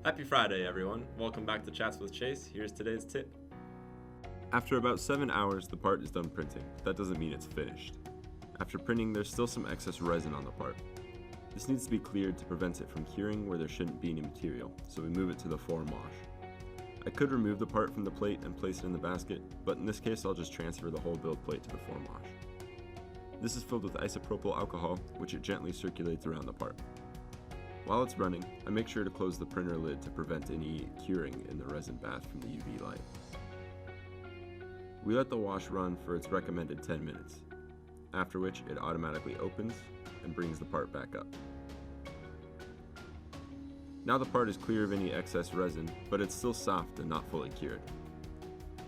Happy Friday, everyone. Welcome back to Chats with Chase. Here's today's tip. After about 7 hours, the part is done printing, but that doesn't mean it's finished. After printing, there's still some excess resin on the part. This needs to be cleared to prevent it from curing where there shouldn't be any material, so we move it to the form wash. I could remove the part from the plate and place it in the basket, but in this case I'll just transfer the whole build plate to the form wash. This is filled with isopropyl alcohol, which it gently circulates around the part. While it's running, I make sure to close the printer lid to prevent any curing in the resin bath from the UV light. We let the wash run for its recommended 10 minutes, after which it automatically opens and brings the part back up. Now the part is clear of any excess resin, but it's still soft and not fully cured.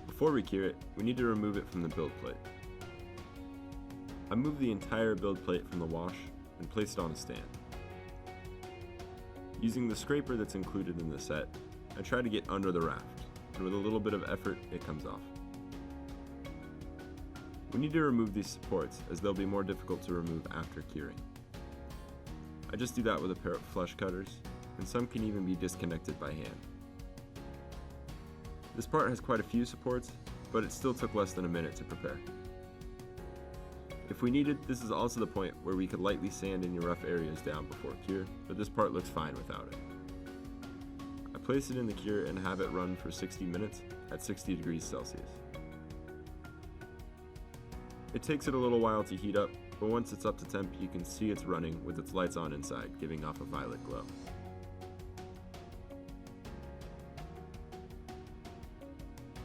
Before we cure it, we need to remove it from the build plate. I move the entire build plate from the wash and place it on a stand. Using the scraper that's included in the set, I try to get under the raft, and with a little bit of effort, it comes off. We need to remove these supports, as they'll be more difficult to remove after curing. I just do that with a pair of flush cutters, and some can even be disconnected by hand. This part has quite a few supports, but it still took less than a minute to prepare. If we needed, this is also the point where we could lightly sand any rough areas down before cure, but this part looks fine without it. I place it in the cure and have it run for 60 minutes at 60 degrees Celsius. It takes it a little while to heat up, but once it's up to temp, you can see it's running with its lights on inside, giving off a violet glow.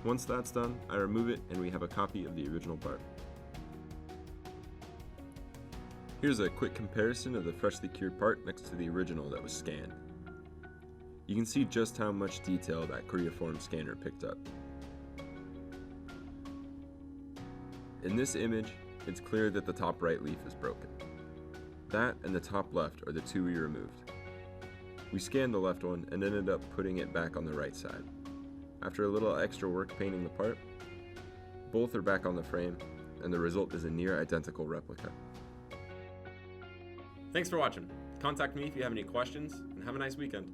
Once that's done, I remove it and we have a copy of the original part. Here's a quick comparison of the freshly cured part next to the original that was scanned. You can see just how much detail that Form scanner picked up. In this image, it's clear that the top right leaf is broken. That and the top left are the two we removed. We scanned the left one and ended up putting it back on the right side. After a little extra work painting the part, both are back on the frame, and the result is a near identical replica. Thanks for watching. Contact me if you have any questions, and have a nice weekend.